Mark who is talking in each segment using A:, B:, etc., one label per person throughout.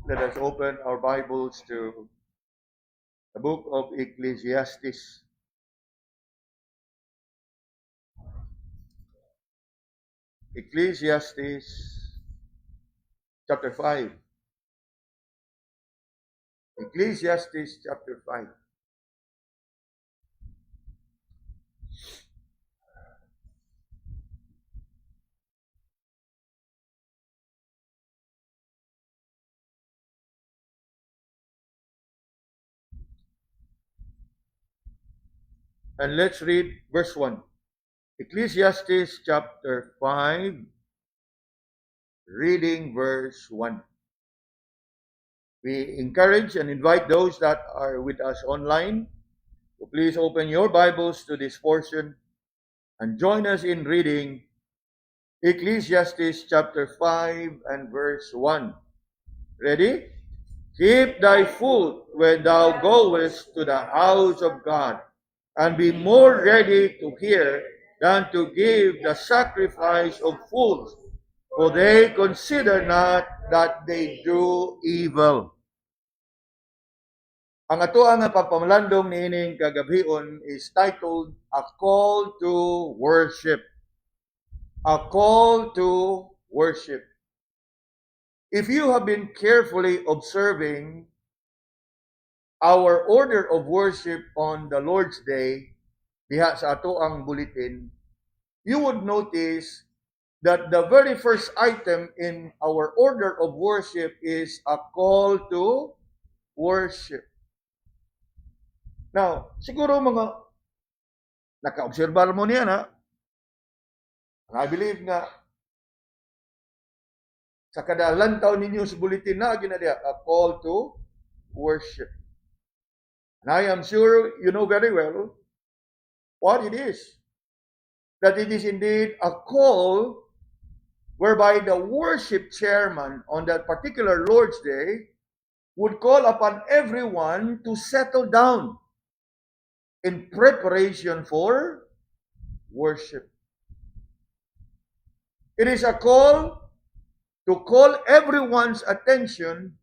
A: Let us open our Bibles to the book of Ecclesiastes. Ecclesiastes chapter 5. Ecclesiastes chapter 5. And let's read verse 1. Ecclesiastes chapter 5, reading verse 1. We encourage and invite those that are with us online to please open your Bibles to this portion and join us in reading Ecclesiastes chapter 5 and verse 1. Ready? Keep thy foot when thou goest to the house of God, and be more ready to hear than to give the sacrifice of fools, for they consider not that they do evil. Ang atoang nga pagpamalandong niining kagabhion is titled A Call to Worship. A Call to Worship. If you have been carefully observing our order of worship on the Lord's Day, diha sa ato ang bulletin, you would notice that the very first item in our order of worship is a call to worship. Now, siguro mga naka-obserbar mo niya na, I believe nga, sa kada lantaw ninyo sa bulletin na, ginadiya, a call to worship. And I am sure you know very well what it is. That it is indeed a call whereby the worship chairman on that particular Lord's Day would call upon everyone to settle down in preparation for worship. It is a call to call everyone's attention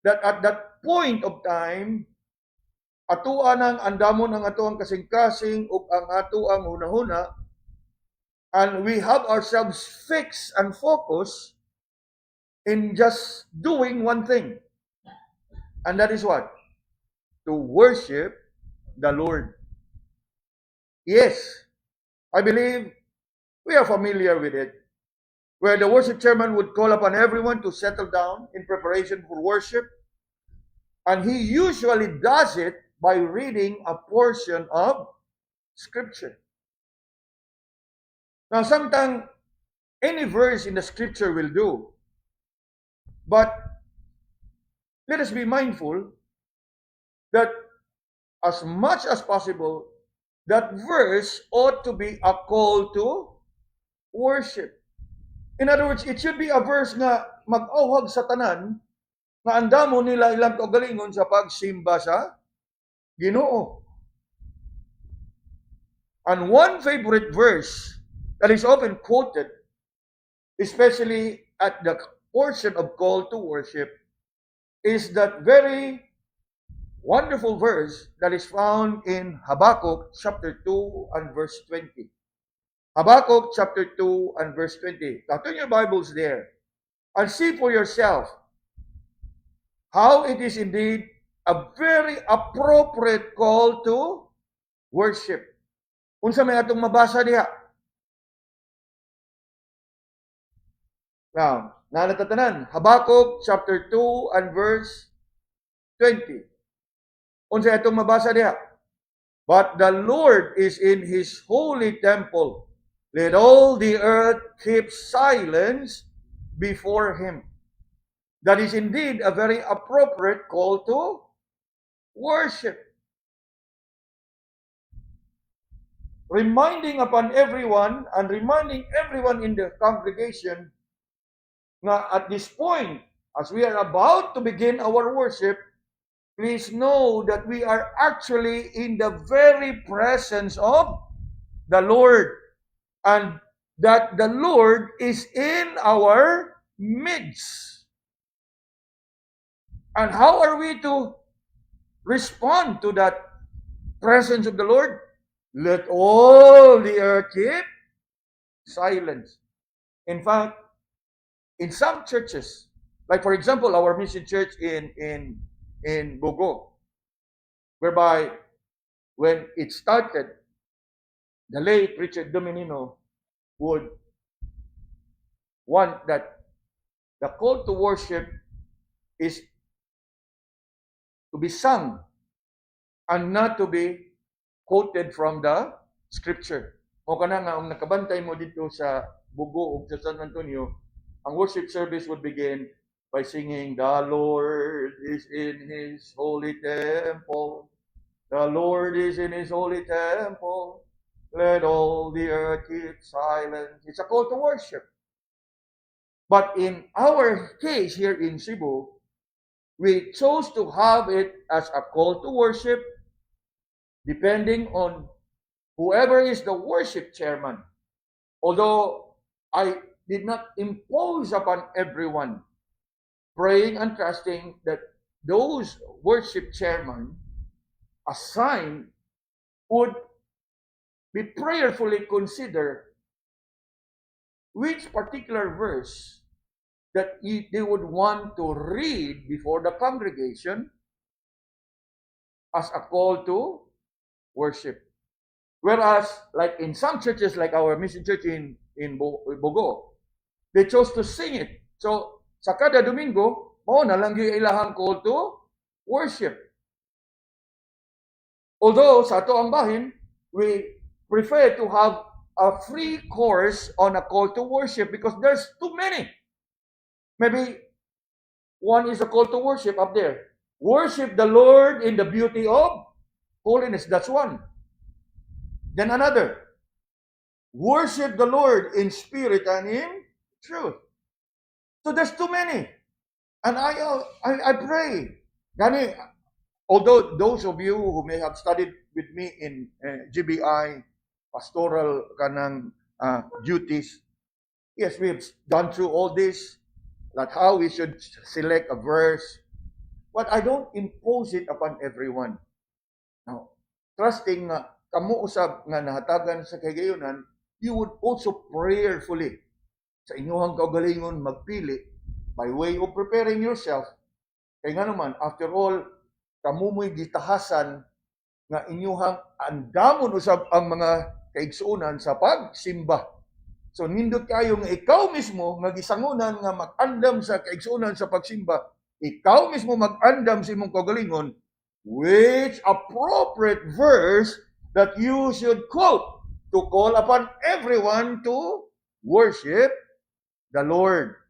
A: that at that point of time, atuan ang andamon ang atuang kasing-kasing ug ang atuang hunahuna, and we have ourselves fixed and focused in just doing one thing. And that is what? To worship the Lord. Yes, I believe we are familiar with it, where the worship chairman would call upon everyone to settle down in preparation for worship, and he usually does it by reading a portion of Scripture. Now, sometimes any verse in the Scripture will do, but let us be mindful that as much as possible, that verse ought to be a call to worship. In other words, it should be a verse na mag-awhag sa tanan nga andamo nila ilang kaugalingon sa pagsimba sa Ginoo. And one favorite verse that is often quoted, especially at the portion of call to worship, is that very wonderful verse that is found in Habakkuk chapter 2 and verse 20. Habakkuk chapter 2 and verse 20. Now turn your Bibles there and see for yourself how it is indeed a very appropriate call to worship. Unsa may atong mabasa diha? Now, nanatatanan, Habakkuk chapter 2 and verse 20. Unsa atong mabasa diha? But the Lord is in His holy temple. Let all the earth keep silence before Him. That is indeed a very appropriate call to worship. Reminding upon everyone and reminding everyone in the congregation nga at this point, as we are about to begin our worship, please know that we are actually in the very presence of the Lord, and that the Lord is in our midst. And how are we to respond to that presence of the Lord? Let all the earth keep silence. In fact, in some churches, like for example, our mission church in Bogo, whereby when it started, the late Richard Dominino would want that the call to worship is to be sung and not to be quoted from the scripture. O kana nga, ang nakabantay mo dito sa Bugo o sa San Antonio, ang worship service would begin by singing, "The Lord is in His holy temple. The Lord is in His holy temple. Let all the earth keep silence." It's a call to worship. But in our case here in Cebu, we chose to have it as a call to worship depending on whoever is the worship chairman. Although I did not impose upon everyone, praying and trusting that those worship chairmen assigned would be prayerfully consider which particular verse that they would want to read before the congregation as a call to worship. Whereas, like in some churches, like our mission church in Bogo, they chose to sing it. So, sa kada Domingo, na lang yung ilahang call to worship. Although, sa ato ang bahin, we prefer to have a free course on a call to worship because there's too many. Maybe one is a call to worship up there. Worship the Lord in the beauty of holiness. That's one. Then another. Worship the Lord in spirit and in truth. So there's too many. And I pray. Gani, although those of you who may have studied with me in GBI, pastoral kanang duties, yes, we've gone through all this, like how we should select a verse, but I don't impose it upon everyone. Now, trusting nga, kamo usab nga nahatagan sa kagayonan, you would also prayerfully sa inyong kaugalingon magpili by way of preparing yourself. Kaya nga naman, after all, kamo mo'y gitahasan nga inyong andamon usab ang mga kaigsuunan sa pagsimba. So nindot kayo nga ikaw mismo nga gisangunan nga mag-andam sa kaigsuunan sa pagsimba, ikaw mismo mag-andam sa imong kaugalingon which appropriate verse that you should quote to call upon everyone to worship the Lord.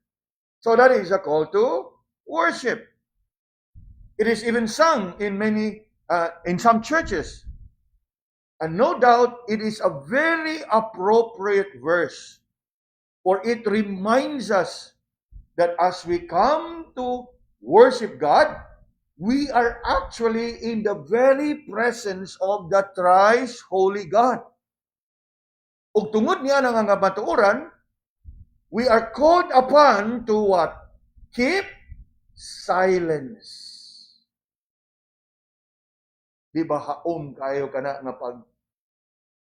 A: So that is a call to worship. It is even sung in in some churches. And no doubt, it is a very appropriate verse. For it reminds us that as we come to worship God, we are actually in the very presence of the thrice holy God. Ug tungod niya nga nga batuoran, we are called upon to what? Keep silence. Di ba haom kayo kana nga pag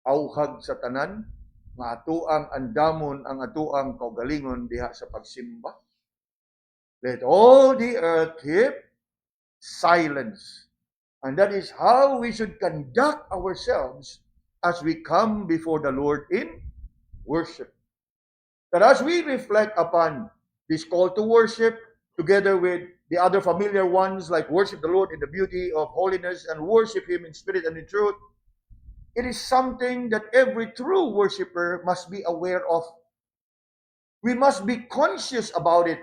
A: auhag sa tanan, nga atuang andamon ang atuang kaugalingon diha sa pagsimba? Let all the earth keep silence. And that is how we should conduct ourselves as we come before the Lord in worship. That as we reflect upon this call to worship, together with the other familiar ones like worship the Lord in the beauty of holiness and worship Him in spirit and in truth, it is something that every true worshiper must be aware of. We must be conscious about it,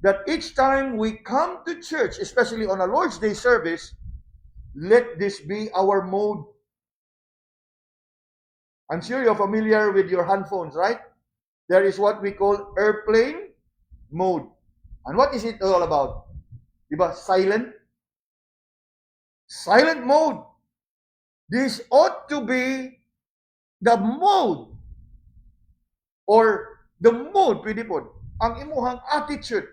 A: that each time we come to church, especially on a Lord's Day service, let this be our mode. I'm sure you're familiar with your handphones, right? There is what we call airplane mode. And what is it all about? Diba? Silent. Silent mode. This ought to be the mode or the mood, pwede po, ang imuhang attitude.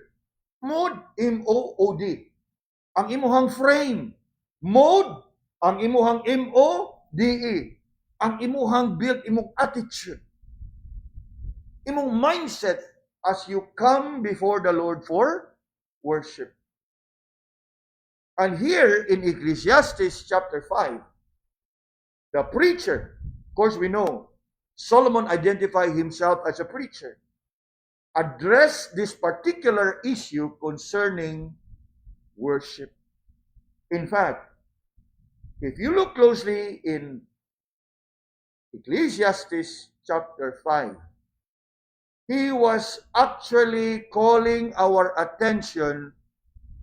A: Mood, M-O-O-D. ang imuhang frame. Mode, ang imuhang MODE. Ang imuhang build, imong attitude. Imong mindset as you come before the Lord for worship. And here in Ecclesiastes chapter 5, the preacher, of course we know, Solomon identified himself as a preacher, addressed this particular issue concerning worship. In fact, if you look closely in Ecclesiastes chapter 5, he was actually calling our attention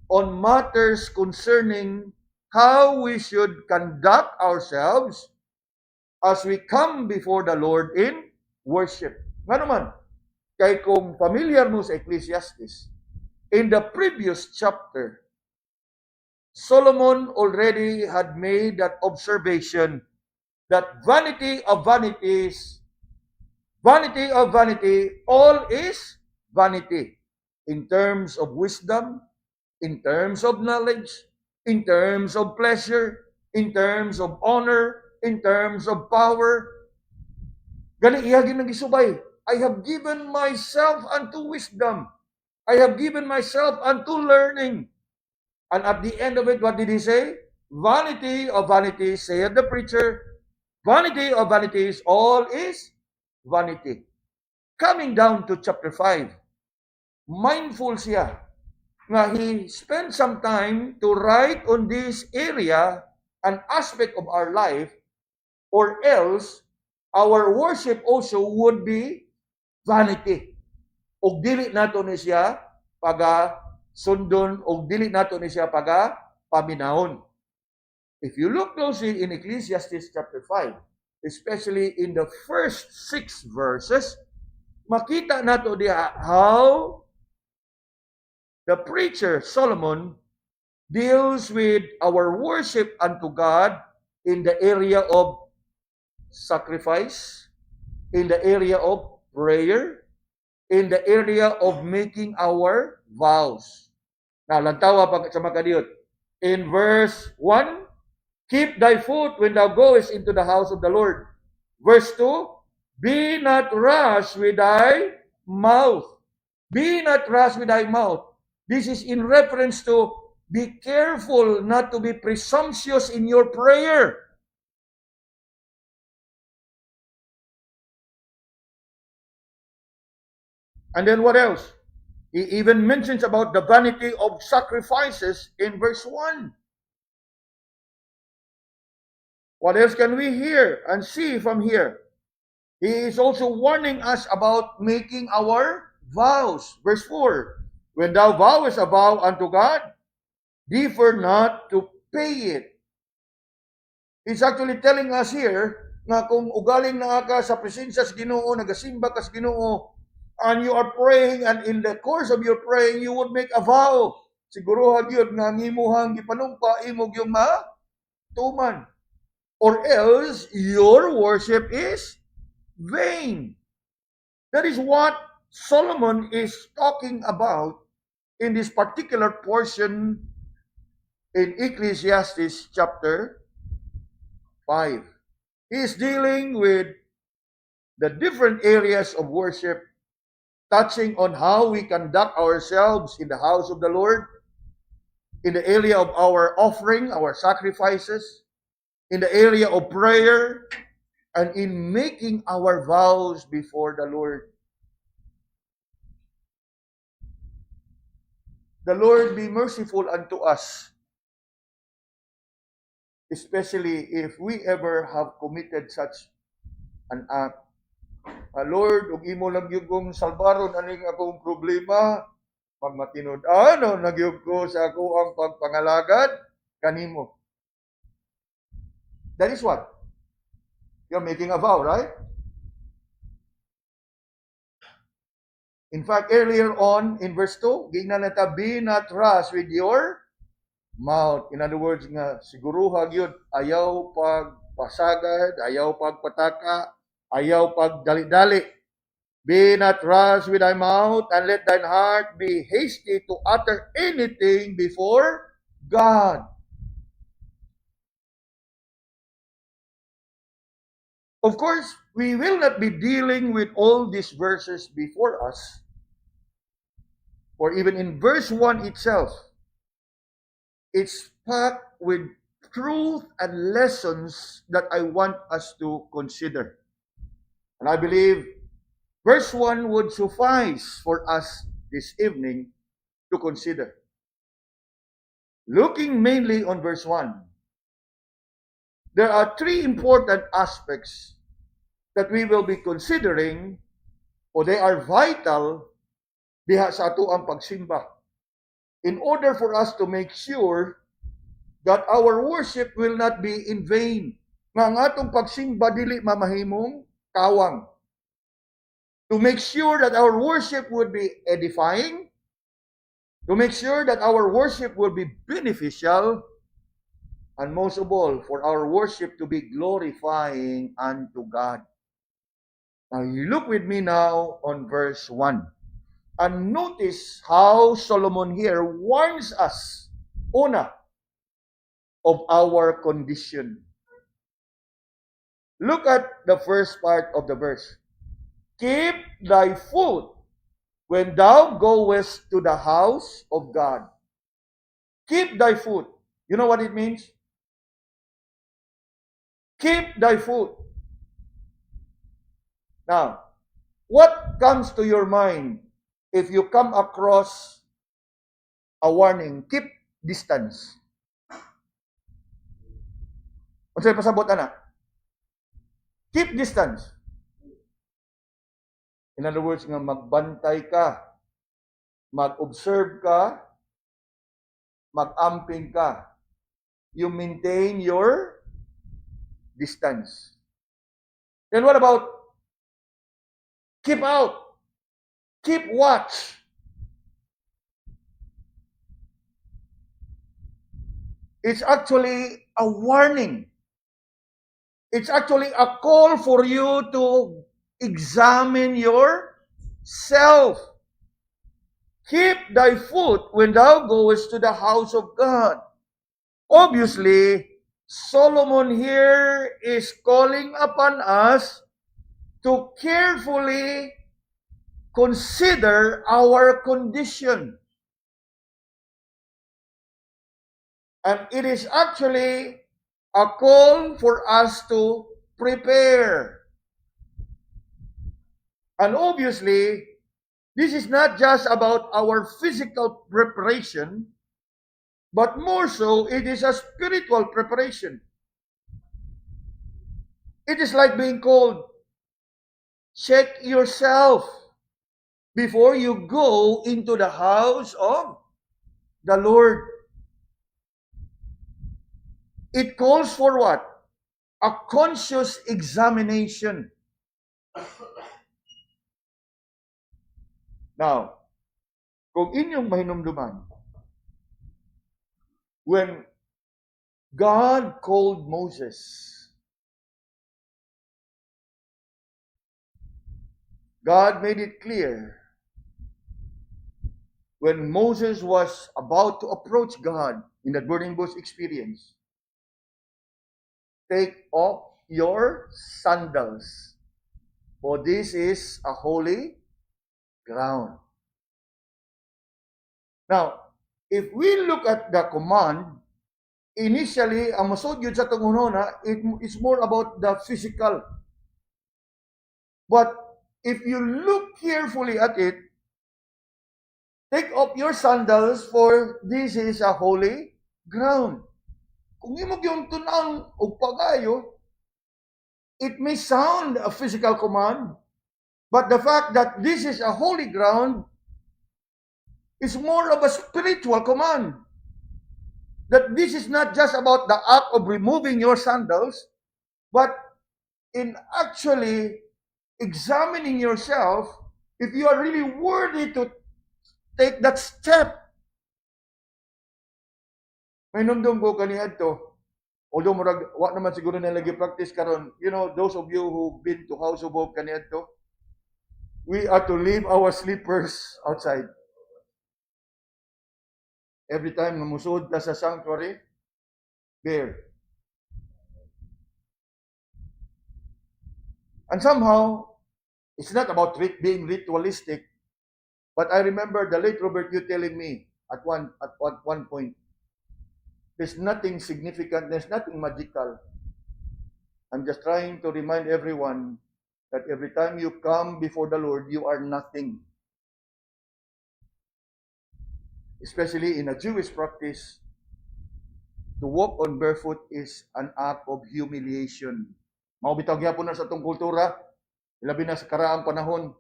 A: on matters concerning how we should conduct ourselves as we come before the Lord in worship. Nga naman, kay kung familiar mo sa Ecclesiastes, in the previous chapter, Solomon already had made that observation that vanity of vanity, all is vanity. In terms of wisdom, in terms of knowledge, in terms of pleasure, in terms of honor, in terms of power. Gani iyagin ng isubay, I have given myself unto wisdom. I have given myself unto learning. And at the end of it, what did he say? Vanity of vanities, said the preacher. Vanity of vanities, all is vanity. Coming down to chapter 5, mindful siya nga he spent some time to write on this area, an aspect of our life, or else our worship also would be vanity. Og dili nato ni siya paga sundon, og dili nato ni siya paga paminahon. If you look closely in Ecclesiastes chapter 5, especially in the first 6 verses, makita nato diha how the preacher Solomon deals with our worship unto God in the area of sacrifice, in the area of prayer, in the area of making our vows. Now, lantawa pag sa makadiyot. In verse 1, keep thy foot when thou goest into the house of the Lord. Verse 2, be not rash with thy mouth. Be not rash with thy mouth. This is in reference to be careful not to be presumptuous in your prayer. And then what else? He even mentions about the vanity of sacrifices in verse 1. What else can we hear and see from here? He is also warning us about making our vows. Verse 4, when thou vowest a vow unto God, defer not to pay it. He's actually telling us here na kung ugaling na ka sa presensya sa Ginoo, nagasimba ka sa Ginoo, and you are praying, and in the course of your praying, you would make a vow. Siguro hagyod nga ngimuhang gipanumpa imog yung tuman. Or else, your worship is vain. That is what Solomon is talking about in this particular portion in Ecclesiastes chapter 5. He is dealing with the different areas of worship, touching on how we conduct ourselves in the house of the Lord, in the area of our offering, our sacrifices, in the area of prayer, and in making our vows before the Lord. The Lord be merciful unto us, especially if we ever have committed such an act. Lord, ug imo lang gyud kong salbaron aning akong problema, magmatinod nagyud ko sa ako ang pagpangalagad kanimo. That is what? You're making a vow, right? In fact, earlier on in verse 2, gingnan nata, be not rash with your mouth. In other words, nga siguruha gyud ayaw pagpasagad, ayaw pagpataka, ayaw pagdali-dali. Be not rash with thy mouth, and let thine heart be hasty to utter anything before God. Of course, we will not be dealing with all these verses before us, or even in verse 1 itself. It's packed with truth and lessons that I want us to consider. And I believe verse 1 would suffice for us this evening to consider. Looking mainly on verse 1, there are three important aspects that we will be considering, o they are vital diha sa ato ang pagsimba, in order for us to make sure that our worship will not be in vain. Nga ang atong pagsimba dili mamahimong kawang. To make sure that our worship would be edifying, to make sure that our worship will be beneficial, and most of all, for our worship to be glorifying unto God. Now, you look with me now on verse 1. And notice how Solomon here warns us, una, of our condition. Look at the first part of the verse. Keep thy foot when thou goest to the house of God. Keep thy foot. You know what it means? Keep thy foot. Now, what comes to your mind if you come across a warning? Keep distance. Unsay pasabot ana? Keep distance. In other words, nga magbantay ka, mag-observe ka, mag-amping ka. You maintain your distance. Then what about keep out? Keep watch. It's actually a warning. It's actually a call for you to examine yourself. Keep thy foot when thou goest to the house of God. Obviously, Solomon here is calling upon us to carefully consider our condition. And it is actually a call for us to prepare. And obviously, this is not just about our physical preparation, but more so, it is a spiritual preparation. It is like being called, check yourself before you go into the house of the Lord. It calls for what? A conscious examination. Now, kung inyong mahinumduman, when God called Moses, God made it clear when Moses was about to approach God in that burning bush experience, take off your sandals, for this is a holy ground. Now, if we look at the command, initially, ang masod yun sa tungunona, it's more about the physical. But if you look carefully at it, take off your sandals, for this is a holy ground. Kung imog yung tunang o pagayo, it may sound a physical command, but the fact that this is a holy ground is more of a spiritual command. That this is not just about the act of removing your sandals, but in actually examining yourself if you are really worthy to take that step. May numdum ko kaniyad to. Although murag wa naman siguro na lagi practice karon. You know, those of you who've been to House of Hope kaniyad to, we are to leave our slippers outside. Every time nga musud ta sa sanctuary, bear. And somehow, it's not about being ritualistic, but I remember the late Robert Yu telling me at one point, there's nothing significant, there's nothing magical. I'm just trying to remind everyone that every time you come before the Lord, you are nothing. Especially in a Jewish practice, to walk on barefoot is an act of humiliation. Maubitaw gyapon na sa atong kultura, labi na sa karaang panahon,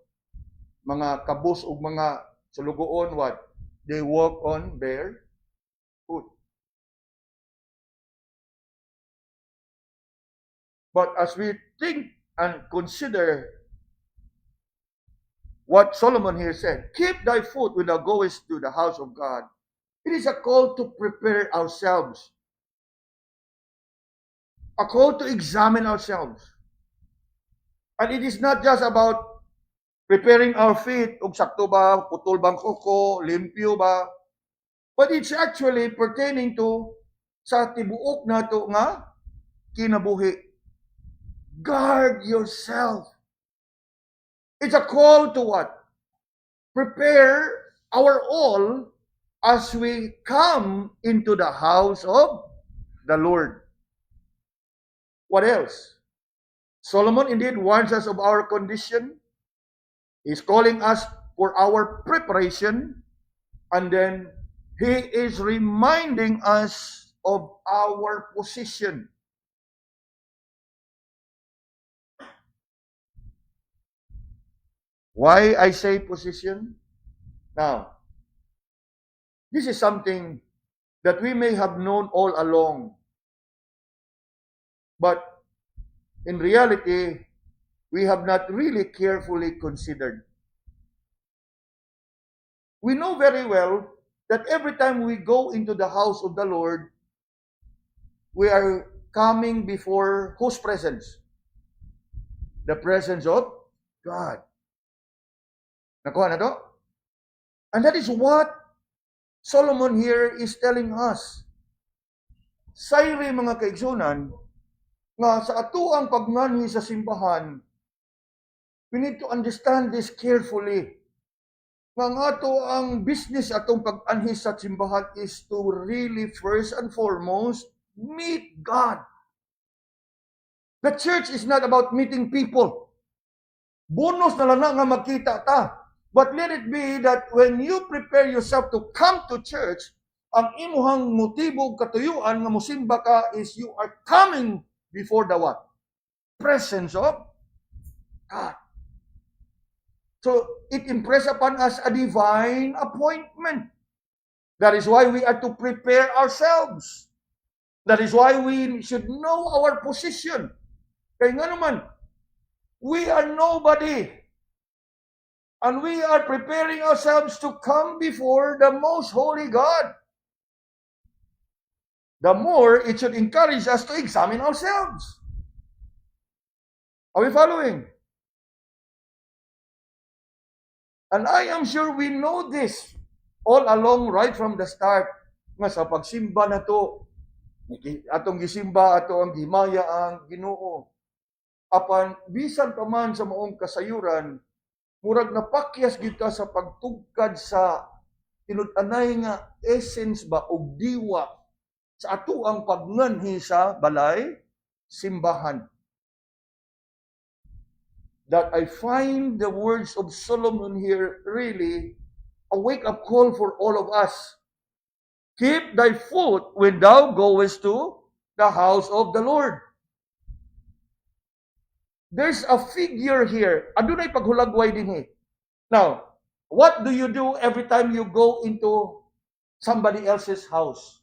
A: mga kabus ug mga sulugoon, what? They walk on bare foot. But as we think and consider what Solomon here said, keep thy foot when thou goest to the house of God. It is a call to prepare ourselves. A call to examine ourselves. And it is not just about preparing our feet, ug sakto ba, putol bang kuko, limpyo ba, but it's actually pertaining to sa tibuok nato nga kinabuhi. Guard yourself. It's a call to what? Prepare our all as we come into the house of the Lord. What else? Solomon indeed warns us of our condition. He's calling us for our preparation, and then he is reminding us of our position. Why I say position? Now, this is something that we may have known all along. But in reality, we have not really carefully considered. We know very well that every time we go into the house of the Lord, we are coming before whose presence? The presence of God. Nakuha na to? And that is what Solomon here is telling us. Sayri mga kaigsunan, nga sa atuang pagnganhi sa simbahan, we need to understand this carefully. Nga ato ang business atong pag-anhi sa simbahan is to really first and foremost meet God. The church is not about meeting people. Bonus na lang nga magkita ta. But let it be that when you prepare yourself to come to church, ang imuhang motibo katuyuan nga musimba ka is you are coming before the what? Presence of God. So, it impress upon us a divine appointment. That is why we are to prepare ourselves. That is why we should know our position. Kaya nga naman, we are nobody. And we are preparing ourselves to come before the most holy God. The more it should encourage us to examine ourselves. Are we following? And I am sure we know this all along right from the start. Nga sa pagsimba na to, atong gisimba, ato ang himaya ang Ginoo. Apan, bisan pa man sa maong kasayuran, murag napakyas kita sa pagtugkad sa tinud-anay nga essence ba o diwa sa ato ang pagnganhi sa balay, simbahan. That I find the words of Solomon here really a wake-up call for all of us. Keep thy foot when thou goest to the house of the Lord. There's a figure here. Adunay paghulagway din eh. Now, what do you do every time you go into somebody else's house?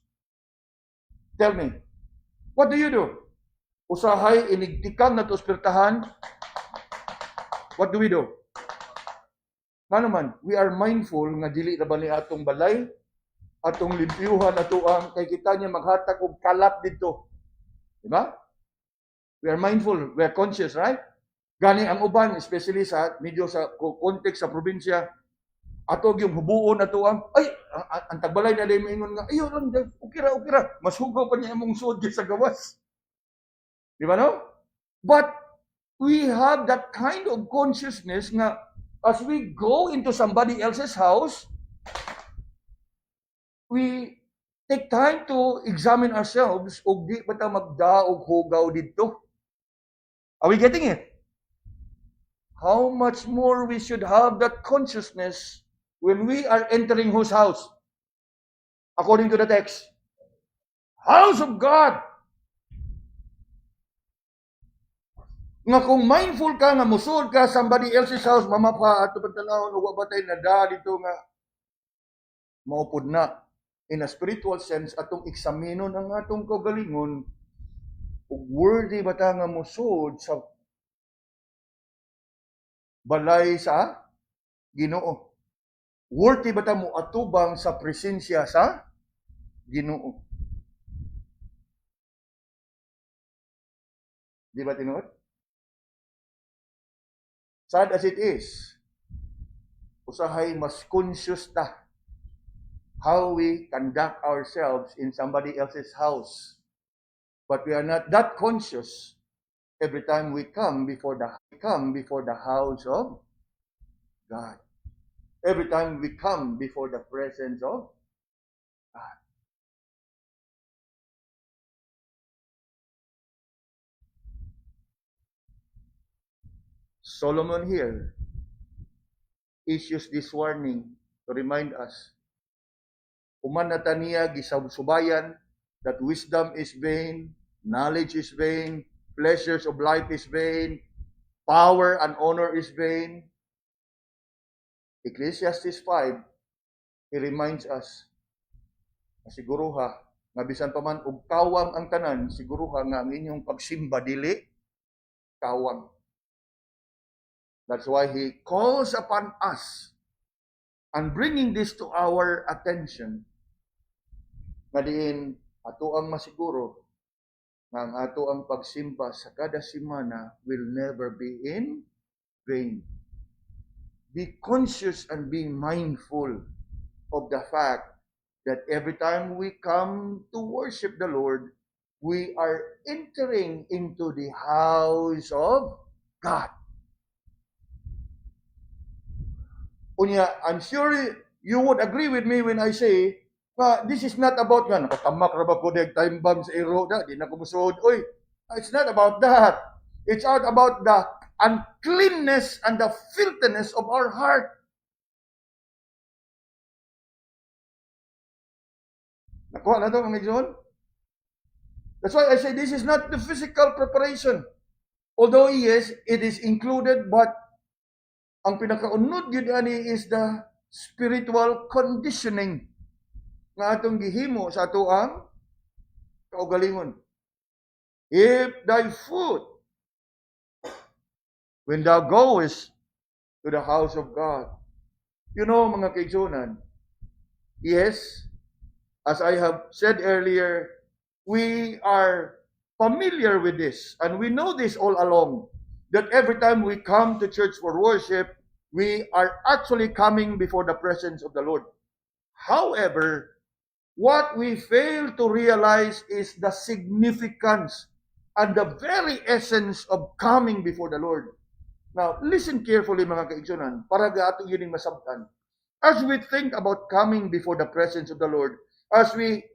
A: Tell me. What do you do? Usahay, inigtikang na to espirtahan. What do we do? Nga naman, we are mindful nga dili na ba ni atong balay, atong limpyuhan, ang kay kita niya maghatag og kalat dito. Diba? We are mindful, we are conscious, right? Gani ang uban, especially sa medyo sa context sa probinsya, atog yung hubuon ang, ay, ang tagbalay na day maingon nga, ayo lang, okay ra. Mas hugaw pa niya mong suod sa gawas. Di ba no? But we have that kind of consciousness nga as we go into somebody else's house, we take time to examine ourselves ug di ba ta magdaog hugaw dito. Are we getting it? How much more we should have that consciousness when we are entering whose house? According to the text, house of God. Nga kung mindful ka nga musod ka somebody else's house, mama pa ato pagtanawon ug batay na da dito nga maupod na. In a spiritual sense, atong eksaminon ang atong kaugalingon ug worthy ba ta nga musod sa balay sa Ginoo. Worthy ba ta mo atubang sa presensya sa Ginoo? Di ba tinuod? Sad as it is, usahay mas conscious ta how we conduct ourselves in somebody else's house. But we are not that conscious every time we come before the house of God. Every time we come before the presence of God. Solomon here issues this warning to remind us. Human na taniya gisabsubayan that wisdom is vain, knowledge is vain, pleasures of life is vain, power and honor is vain. Ecclesiastes 5, he reminds us, siguruha, nga bisan pa man og kawang ang tanan, siguruha nga ang inyong pagsimba dili kawang. That's why he calls upon us and bringing this to our attention, nga diin ato ang masiguro nga ang ato ang pagsimba sa kada semana will never be in vain. Be conscious and be mindful of the fact that every time we come to worship the Lord, we are entering into the house of God. Unya, I'm sure you would agree with me when I say, this is not about nga, nakatamak na ba po time bomb sa ero na, di na kumusod. Oy, it's not about that. It's all about the uncleanness and the filthiness of our heart. Nakuha na ito, mga igsoon? That's why I say this is not the physical preparation. Although yes, it is included, but ang pinakaunod yun ani is the spiritual conditioning nga atong gihimo sa ato ang kaugalingon. If thy foot, when thou goest to the house of God. You know, mga kaigsunan, yes, as I have said earlier, we are familiar with this, and we know this all along, that every time we come to church for worship, we are actually coming before the presence of the Lord. However, what we fail to realize is the significance and the very essence of coming before the Lord. Now, listen carefully mga kaigsunan, para gato yun yung masabtan. As we think about coming before the presence of the Lord, as we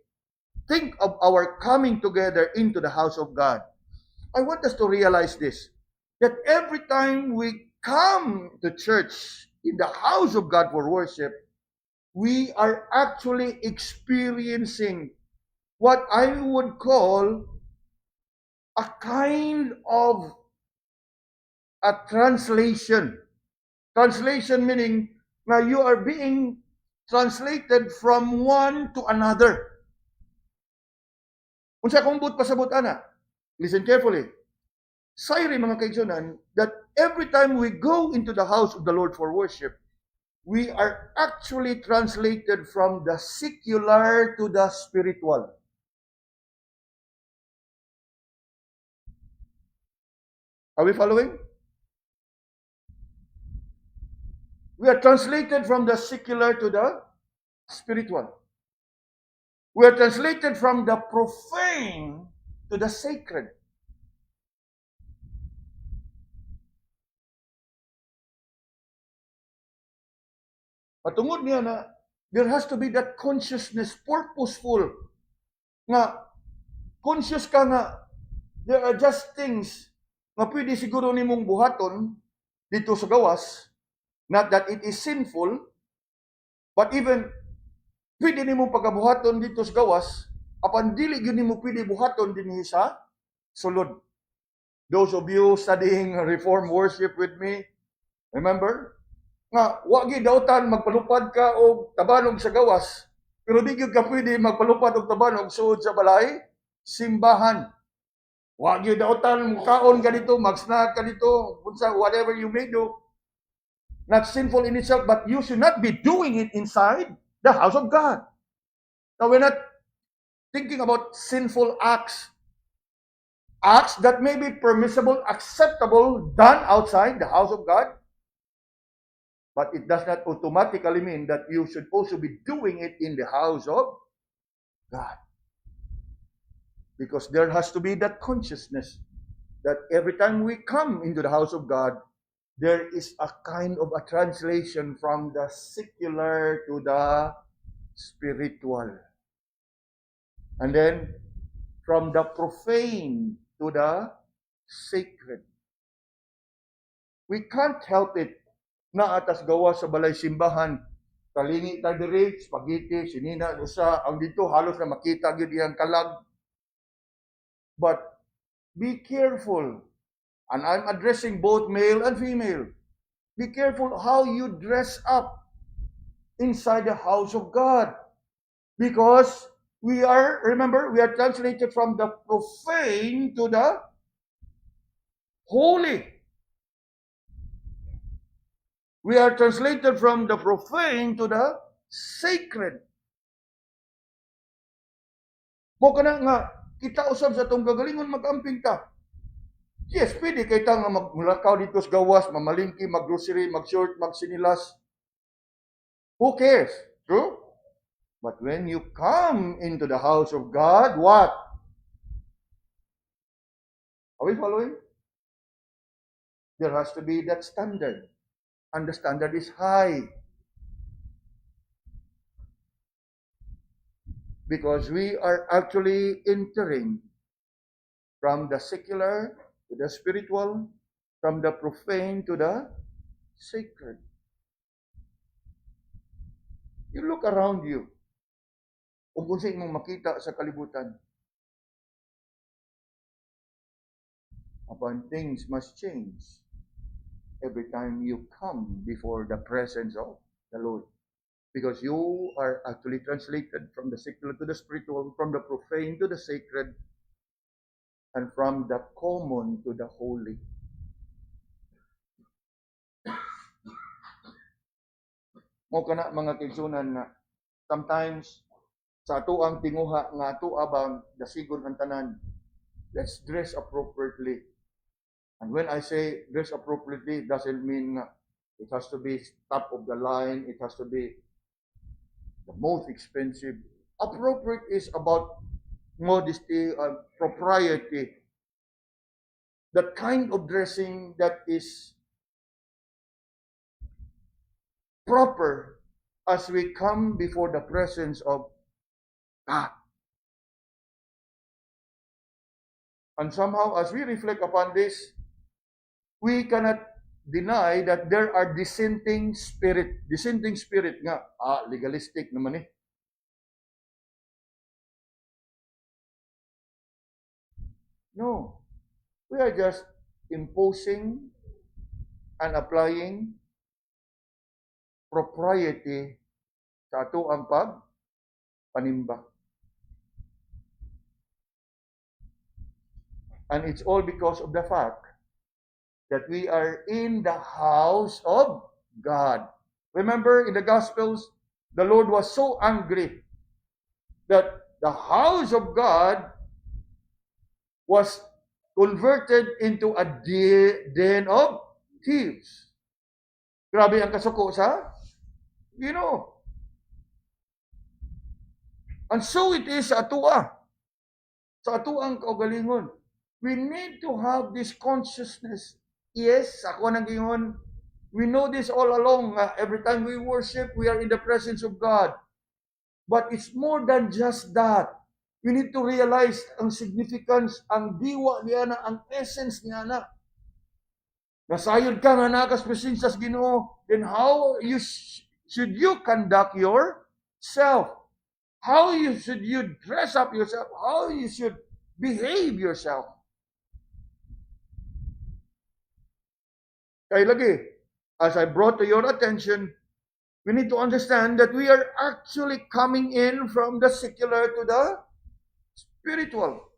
A: think of our coming together into the house of God, I want us to realize this, that every time we come to church in the house of God for worship, we are actually experiencing what I would call a kind of a translation. Translation meaning na you are being translated from one to another. Unsa kung but pasabot ana? Listen carefully. Sayri mga kaigsunan, that every time we go into the house of the Lord for worship, we are actually translated from the secular to the spiritual. Are we following? We are translated from the secular to the spiritual. We are translated from the profane to the sacred. Patungod niya na there has to be that consciousness, purposeful, nga conscious ka nga there are just things nga pwede siguro nimong buhaton dito sa gawas, not that it is sinful, but even pwede nimong pagabuhaton dito sa gawas, apan dili gyud nimo pwede buhaton dinhi sa sulod. Those of you studying Reform worship with me, remember? Nga, wa gyud dautan magpalupad ka og tabanog sa gawas, pero di gyud ka pwede magpalupad og tabanog suod sa balay simbahan. Wa gyud dautan kaon ka dito, mag-snack ka dito, whatever you may do. Not sinful in itself, but you should not be doing it inside the house of God. Now, we're not thinking about sinful acts. Acts that may be permissible, acceptable, done outside the house of God. But it does not automatically mean that you should also be doing it in the house of God. Because there has to be that consciousness that every time we come into the house of God, there is a kind of a translation from the secular to the spiritual. And then from the profane to the sacred. We can't help it na atas gawa sa balay simbahan, kalingi ta diri, spaghetti, sinina, usa, ang dito halos na makita gyud iyang kalag. But be careful, and I'm addressing both male and female. Be careful how you dress up inside the house of God. Because we are translated from the profane to the holy. We are translated from the profane to the sacred. Mo kana nga kita usab sa tong kagalingon mag-amping ta. Yes, pwede kay ta nga magmulakaw dito sa gawas, mamalingki, maggrocery, mag-short, magsinilas. Who cares? True? But when you come into the house of God, what? Are we following? There has to be that standard. And the standard is high. Because we are actually entering from the secular to the spiritual, from the profane to the sacred. You look around you. Kung kung mong makita sa kalibutan. Upon things must change every time you come before the presence of the Lord. Because you are actually translated from the secular to the spiritual, from the profane to the sacred, and from the common to the holy. Mo kana mga kinsunan na sometimes sa ato ang tinguha nga ato abang dasigon ang tanan, let's dress appropriately. And when I say dress appropriately, doesn't mean it has to be top of the line, it has to be the most expensive. Appropriate is about modesty and propriety. That kind of dressing that is proper as we come before the presence of God. And somehow, as we reflect upon this, we cannot deny that there are dissenting spirit. Dissenting spirit nga, legalistic naman eh. No. We are just imposing and applying propriety sa ato ang panimba. And it's all because of the fact that we are in the house of God. Remember, in the Gospels, the Lord was so angry that the house of God was converted into a den of thieves. Grabe ang kasuko sa Ginoo. And so it is sa atua. Sa atuang kaugalingon. We need to have this consciousness. Yes, ako nang gingon, we know this all along. Every time we worship, we are in the presence of God. But it's more than just that. We need to realize ang significance, ang diwa niya na, ang essence niya na. Nasayod ka nga nakas presensya sa Ginoo, then how should you conduct yourself? How should you dress up yourself? How you should behave yourself? Kaya lagi, as I brought to your attention, we need to understand that we are actually coming in from the secular to the spiritual.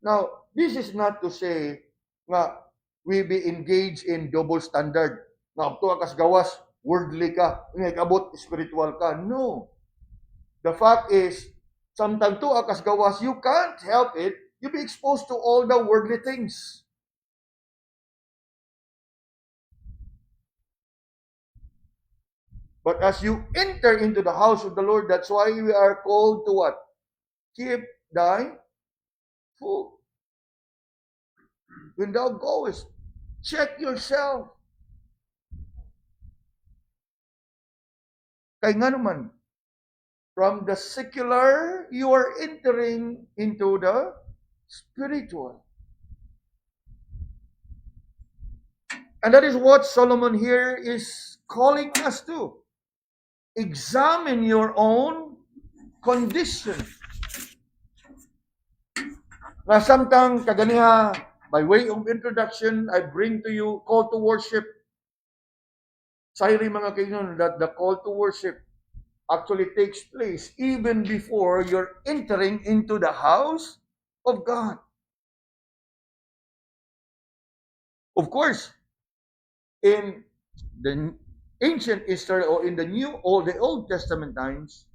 A: Now, this is not to say nga we be engaged in double standard. Nga abto kas gawas, worldly ka, ngay kabot spiritual ka. No. The fact is, sometimes to akas gawas, you can't help it. You be exposed to all the worldly things. But as you enter into the house of the Lord, that's why we are called to what? Keep thy food. When thou goest, check yourself. Kaya nga naman, from the secular, you are entering into the spiritual. And that is what Solomon here is calling us to. Examine your own condition. Now, samtang kaganiha, by way of introduction, I bring to you call to worship. Sayri mga kaibigan, that the call to worship actually takes place even before you're entering into the house of God. Of course, in the ancient Israel or in the New or the Old Testament times,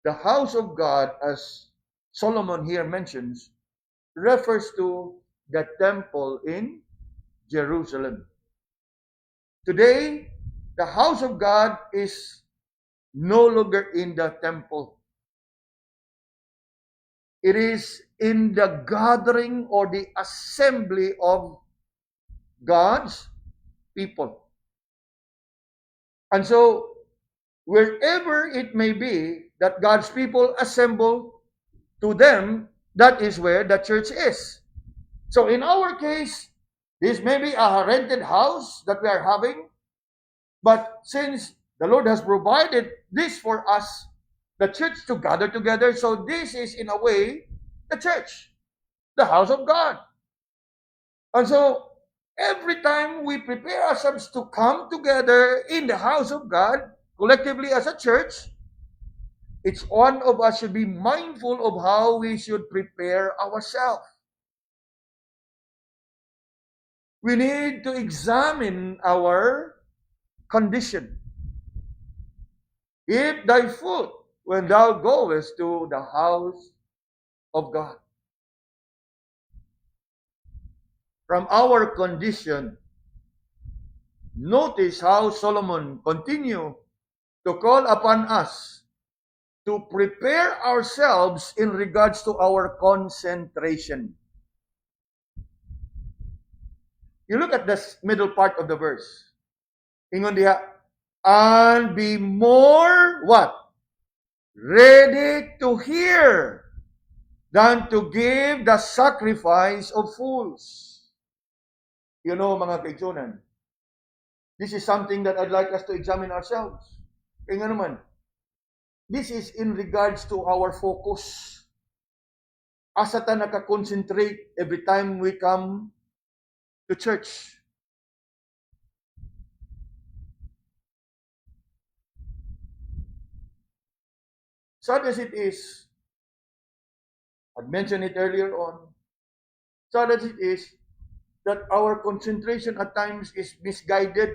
A: the house of God, as Solomon here mentions, refers to the temple in Jerusalem. Today, the house of God is no longer in the temple. It is in the gathering or the assembly of God's people. And so, wherever it may be that God's people assemble, to them, that is where the church is. So in our case, this may be a rented house that we are having, but since the Lord has provided this for us, the church to gather together, so this is in a way the church, the house of God. And so every time we prepare ourselves to come together in the house of God, collectively as a church, it's one of us should be mindful of how we should prepare ourselves. We need to examine our condition. Eat thy food when thou goest to the house of God. From our condition, notice how Solomon continues to call upon us to prepare ourselves in regards to our concentration. You look at this middle part of the verse. Ingon diha, and be more what? Ready to hear than to give the sacrifice of fools. You know, mga kaigsunan, this is something that I'd like us to examine ourselves. Kaya nga naman, this is in regards to our focus. Asa ta nakakonsentrate every time we come to church. Sad as it is, I mentioned it earlier on, sad as it is, that our concentration at times is misguided.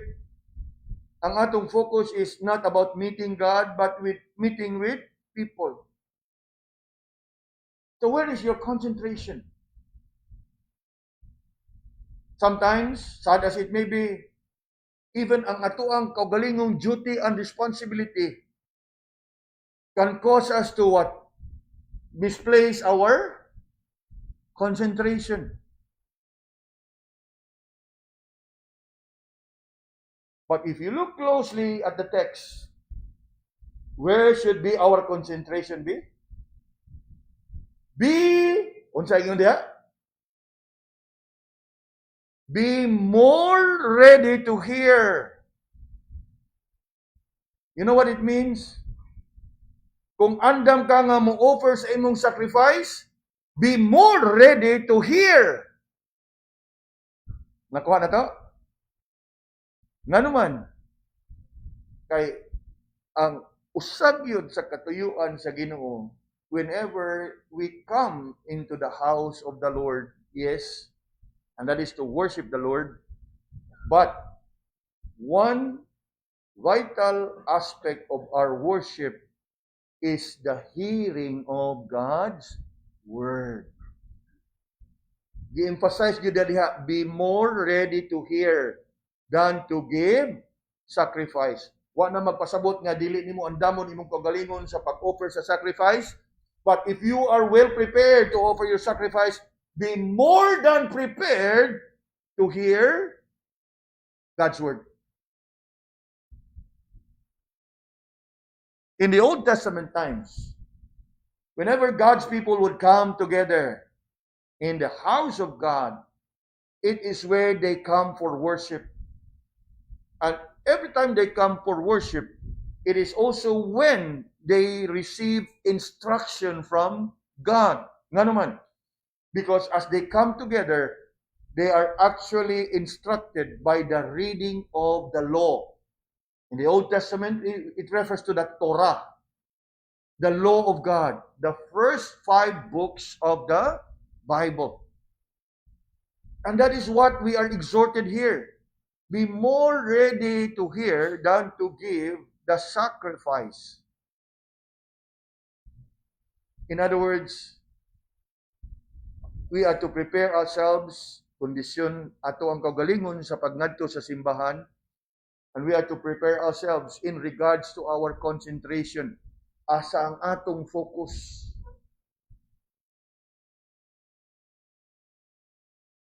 A: Ang atong focus is not about meeting God, but with meeting with people. So where is your concentration? Sometimes, sad as it may be, even ang atuang kaugalingong duty and responsibility can cause us to what? Misplace our concentration. But if you look closely at the text, where should be our concentration be? Unsa ingon diha? Be more ready to hear. You know what it means? Kung andam ka nga mo offer sa imong sacrifice, be more ready to hear. Nakuha na to? Nga naman, kay ang usab yun sa katuyuan sa Ginoo, whenever we come into the house of the Lord, yes, and that is to worship the Lord, but one vital aspect of our worship is the hearing of God's word. Gi-emphasize gyud diha, be more ready to hear than to give sacrifice. Wa na magpasabot nga dili nimo andamon imong kagalingon sa pag-offer sa sacrifice, but if you are well prepared to offer your sacrifice, be more than prepared to hear God's word. In the Old Testament times, whenever God's people would come together in the house of God, it is where they come for worship. And every time they come for worship, it is also when they receive instruction from God. Nga naman, because as they come together, they are actually instructed by the reading of the law. In the Old Testament, it refers to the Torah, the law of God, the first 5 books of the Bible. And that is what we are exhorted here. Be more ready to hear than to give the sacrifice. In other words, we are to prepare ourselves, kondisyon ato ang kaugalingon sa pagngadto sa simbahan, and we are to prepare ourselves in regards to our concentration, asa ang atong focus.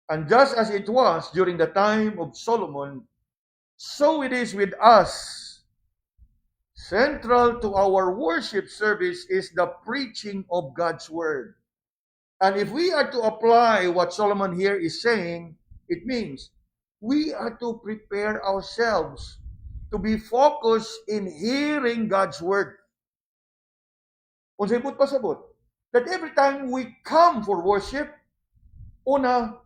A: And just as it was during the time of Solomon, so it is with us. Central to our worship service is the preaching of God's word. And if we are to apply what Solomon here is saying, it means we are to prepare ourselves to be focused in hearing God's word. Unsay pasabot? That every time we come for worship, una,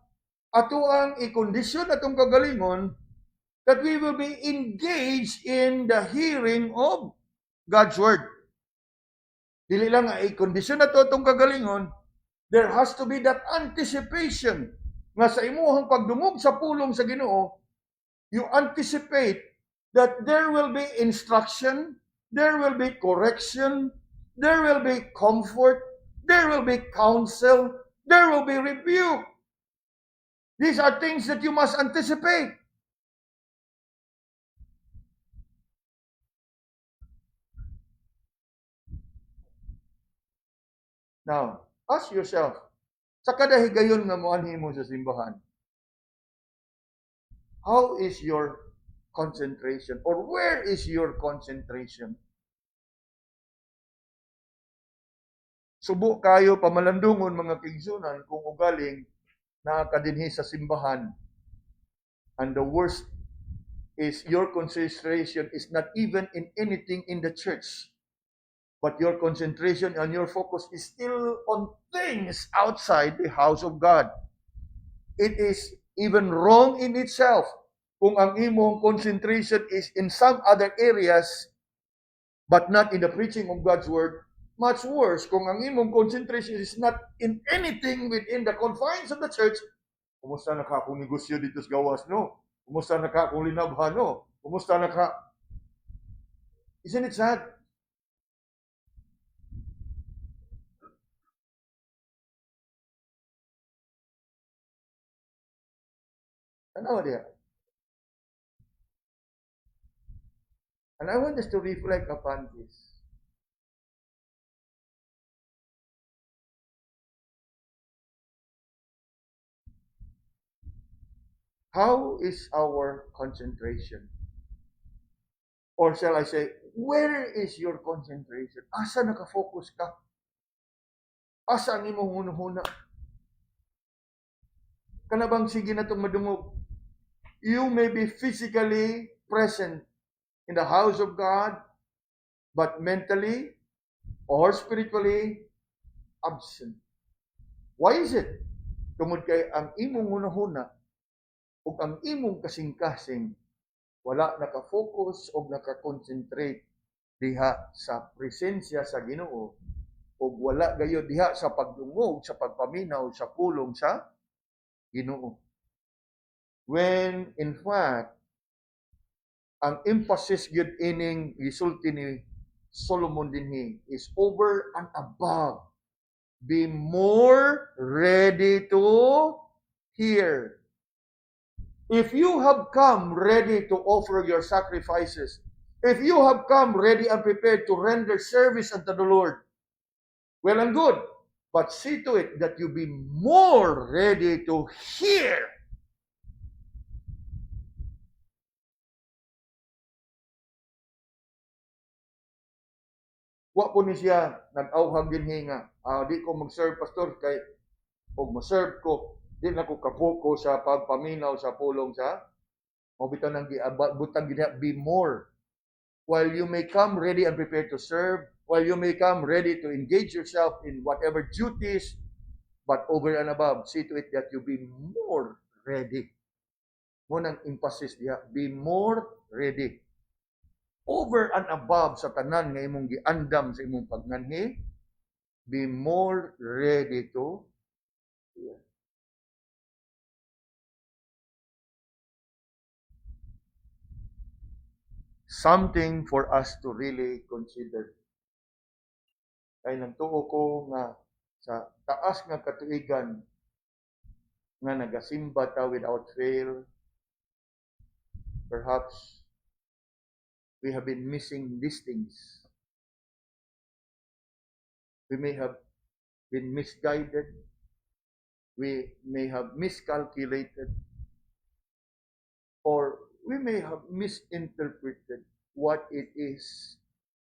A: ato ang i-condition atong kagalingon that we will be engaged in the hearing of God's word. Dili lang nga i-condition nato atong kagalingon, there has to be that anticipation nga sa imuhang pagdungog sa pulong sa Ginoo, you anticipate that there will be instruction, there will be correction, there will be comfort, there will be counsel, there will be rebuke. These are things that you must anticipate. Now, ask yourself, sa kada higayon nga moanhi mo sa simbahan, how is your concentration? Or where is your concentration? Subo kayo pamalandungon mga kigsunan kung ugaling nakakadinhi sa simbahan. And the worst is your concentration is not even in anything in the church. But your concentration and your focus is still on things outside the house of God. It is even wrong in itself kung ang imong concentration is in some other areas but not in the preaching of God's word. Much worse kung ang imong concentration is not in anything within the confines of the church. Kumusta na ka kung negosyo dito sa gawas, no? Kumusta na ka kung linabhan, no? Kumusta na ka? Isn't it sad? Tanawa diya. And I want us to reflect upon this. How is our concentration? Or shall I say, where is your concentration? Asa nakafocus ka? Asa ang imong hunahuna? Kanabang sige na itong madungog. You may be physically present in the house of God, but mentally or spiritually absent. Why is it? Tungod kay ang imong hunahuna ug ang imong kasing-kasing wala nakafocus o nakakonsentrate diha sa presensya sa Ginoo o wala gayud diha sa pagdungog, sa pagpaminaw, sa pulong sa Ginoo. When in fact ang emphasis gyud ining gisulti ni Solomon dinhi is over and above. Be more ready to hear. If you have come ready to offer your sacrifices, if you have come ready and prepared to render service unto the Lord, well and good, but see to it that you be more ready to hear. Wa po ni siya nag-awhag dinhi nga, di ko mag-serve pastor kay og ma-serve ko, di na ko kapoko sa pagpaminaw sa pulong sa mabitaw nang butang gid be more. While you may come ready and prepared to serve, while you may come ready to engage yourself in whatever duties, but over and above, see to it that you be more ready. Mo nang emphasis diha, be more ready. Over and above sa tanan nga imong giandam sa imong pagnanhi, be more ready to hear. Something for us to really consider. Kay nagtuo ko nga sa taas nga katuigan nga nagasimba ta without fail, perhaps we have been missing these things. We may have been misguided. We may have miscalculated. Or we may have misinterpreted what it is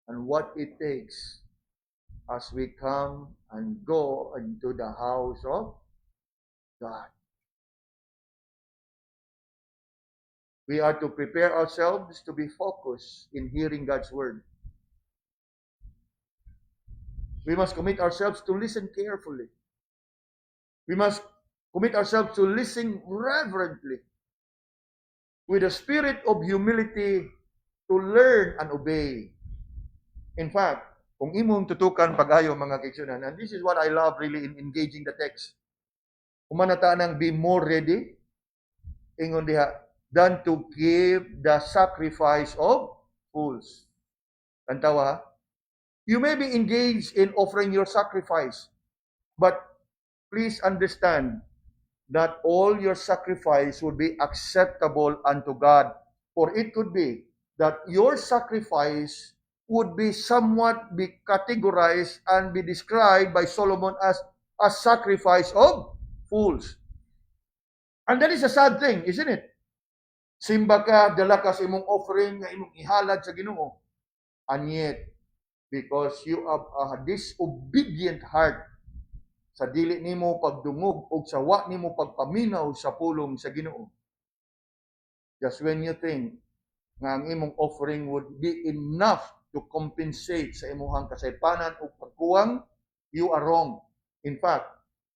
A: and what it takes as we come and go into the house of God. We are to prepare ourselves to be focused in hearing God's word. We must commit ourselves to listen carefully. We must commit ourselves to listen reverently with a spirit of humility to learn and obey. In fact, kung imong tutukan pag-ayo mga kaigsunan, and this is what I love really in engaging the text. Kumanata nang be more ready, ingon diha, than to give the sacrifice of fools. Tantawa, you may be engaged in offering your sacrifice, but please understand that all your sacrifice would be acceptable unto God. For it could be that your sacrifice would be somewhat be categorized and be described by Solomon as a sacrifice of fools. And that is a sad thing, isn't it? Simba ka, dala ka sa imong offering nga imong ihalad sa Ginoo. And yet, because you have a disobedient heart, sa dili nimo pagdungog o sa wa nimo pagpaminaw sa pulong sa Ginoo. Just when you think nga ang imong offering would be enough to compensate sa imong kasaypanan o pagkuwang, you are wrong. In fact,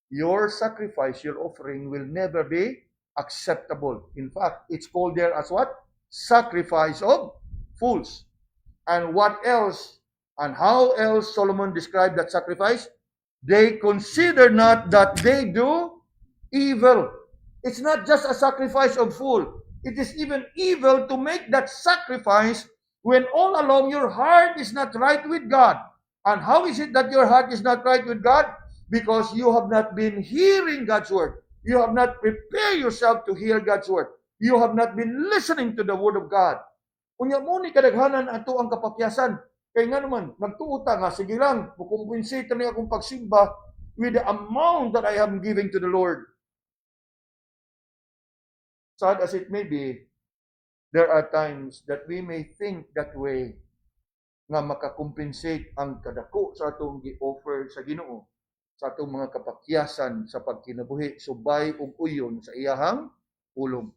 A: your sacrifice, your offering will never be acceptable. In fact, it's called there as what? Sacrifice of fools. And what else? And how else Solomon described that sacrifice? They consider not that they do evil. It's not just a sacrifice of fool. It is even evil to make that sacrifice when all along your heart is not right with God. And how is it that your heart is not right with God? Because you have not been hearing God's word. You have not prepared yourself to hear God's word. You have not been listening to the word of God. Unya mo ni kadaghanan ato ang kapakyasan. Kaya nga naman, nagtuuta nga, sige lang, mukumpensate na akong pagsimba with the amount that I am giving to the Lord. sad as it may be, there are times that we may think that way nga makakompensate ang kadako sa atong gi-offer sa Ginoo sa atong mga kapakyasan sa pagkinabuhi subay ug uyon sa iyahang pulong.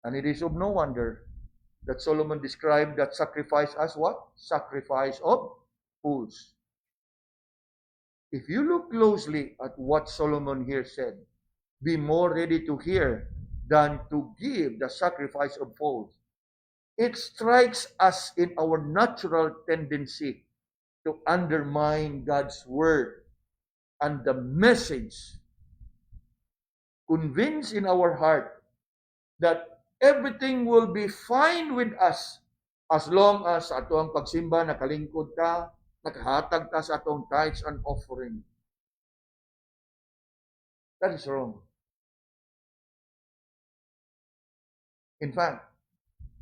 A: And it is of no wonder that Solomon described that sacrifice as what? Sacrifice of fools. If you look closely at what Solomon here said, be more ready to hear than to give the sacrifice of fools. It strikes us in our natural tendency to undermine God's word and the message, convinced in our heart that everything will be fine with us as long as sa atong pagsimba nakalingkod ka, nakahatag ta sa atong tithes and offering. That is wrong. In fact,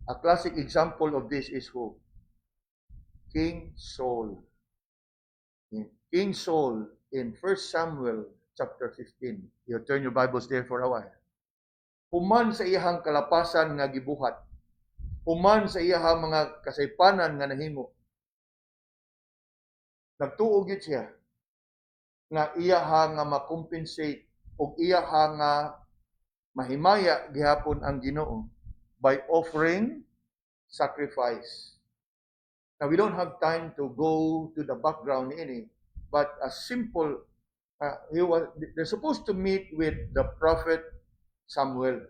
A: a classic example of this is who? King Saul. King Saul in 1 Samuel chapter 15. You turn your Bibles there for a while. Human sa iyahang kalapasan nga gibuhat. Human sa iyahang mga kasaypanan nga nahimo. Nagtuog gid siya nga iyaha nga makompensate o iyaha nga mahimaya gihapon ang Ginoo by offering sacrifice. Now, we don't have time to go to the background in it, but a simple, they're supposed to meet with the prophet Samuel.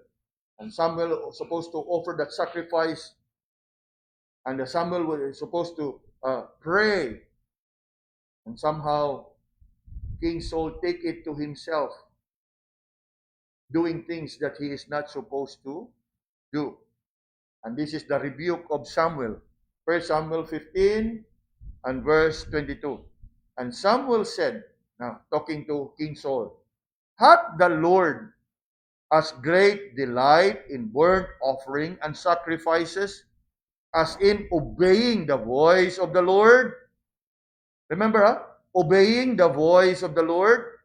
A: And Samuel was supposed to offer that sacrifice, and the Samuel was supposed to pray. And somehow, King Saul take it to himself, doing things that he is not supposed to do. And this is the rebuke of Samuel. 1 Samuel 15 and verse 22. And Samuel said, now talking to King Saul, hath the Lord as great delight in burnt offering and sacrifices as in obeying the voice of the Lord? Remember, obeying the voice of the Lord?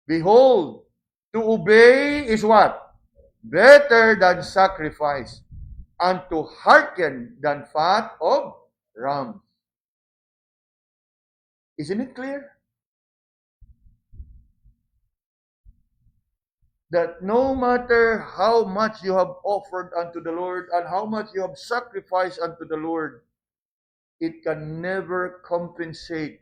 A: Behold, to obey is what? Better than sacrifice, and to hearken than fat of rams. Isn't it clear? That no matter how much you have offered unto the Lord and how much you have sacrificed unto the Lord, it can never compensate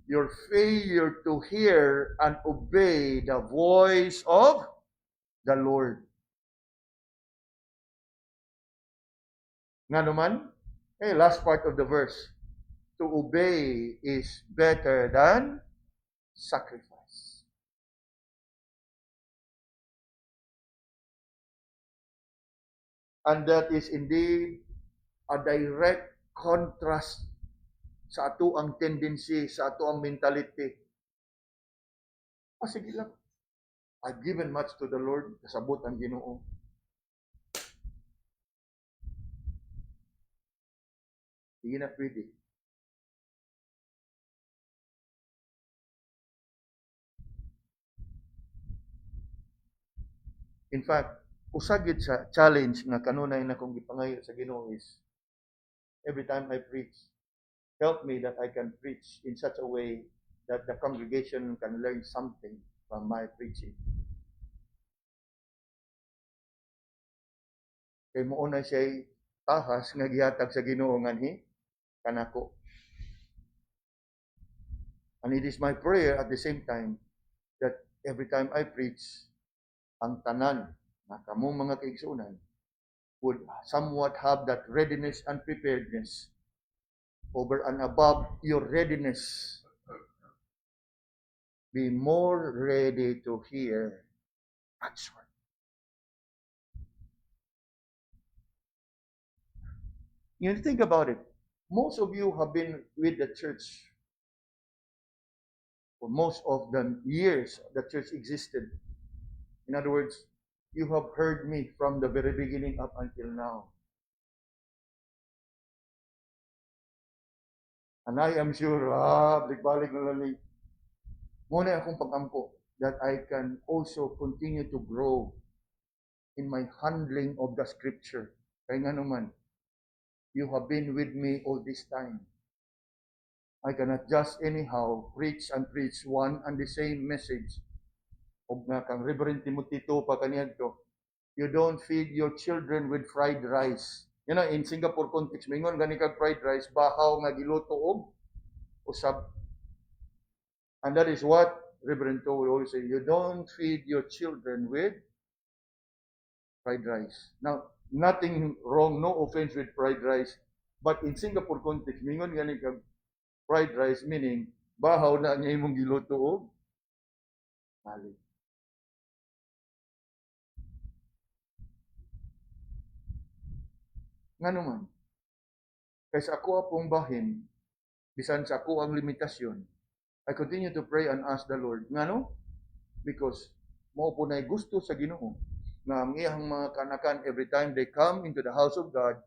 A: your failure to hear and obey the voice of the Lord. Nga naman, last part of the verse, to obey is better than sacrifice. And that is indeed a direct contrast sa ato ang tendency, sa ato ang mentality. Sige lang, I've given much to the Lord, kasabot ang Ginoo. Hindi na pwede. In fact, usagid sa challenge nga kanunay na kong gipangayo sa Ginoo is, every time I preach, help me that I can preach in such a way that the congregation can learn something from my preaching. Kay mo na siya tahas nga gihatag sa Ginoo nganhi kanako. And it is my prayer at the same time that every time I preach, ang tanan na kamong mga kaigsunan would somewhat have that readiness and preparedness over and above your readiness. Be more ready to hear God's word. You think about it. Most of you have been with the church for most of the years the church existed. In other words, you have heard me from the very beginning up until now. And I am sure, balik-balik na lang. Muna akong pag-ampo. that I can also continue to grow in my handling of the scripture. Kaya nga naman, you have been with me all this time. I cannot just anyhow preach and preach one and the same message. Og nga kang Reverend Timothy to pa kaniyadto, you don't feed your children with fried rice. You know, in Singapore context, mingon gani kag fried rice, bahaw nga giluto og usab. And that is what Reverend To will always say, you don't feed your children with fried rice. Now, nothing wrong, no offense with fried rice, but in Singapore context, mingon gani kag fried rice, meaning, bahaw na niya imong giluto og hali. Nga naman, kaya sa ako apong bahin, bisan sa ako ang limitasyon, I continue to pray and ask the Lord. Nga no? Because mo po na gusto sa Ginoo na ang iyang mga kanakan, every time they come into the house of God,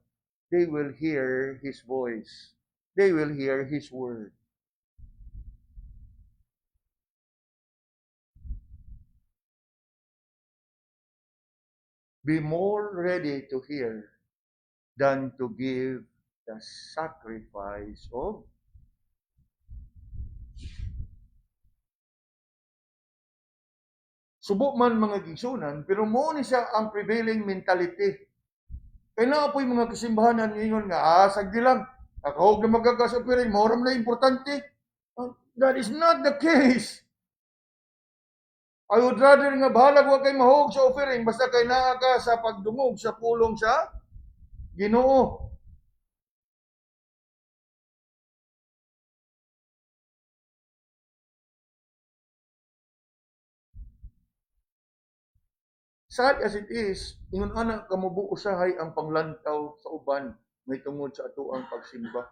A: they will hear His voice. They will hear His word. Be more ready to hear than to give the sacrifice of subo man mga gigsunan, pero mo ni siya ang prevailing mentality. Kaya na po yung mga kasimbahanan ngayon nga, sagdi lang, nakahog na magkakasupirin, maoram na importante. That is not the case. I would rather nga bahala ko kay mahog sa offering, basta kay naa ka sa pagdungog sa pulong sa Ginoo. Sad as it is, ingon ana kamubo usahay ang panglantaw sa uban may tungod sa atoang pagsimba.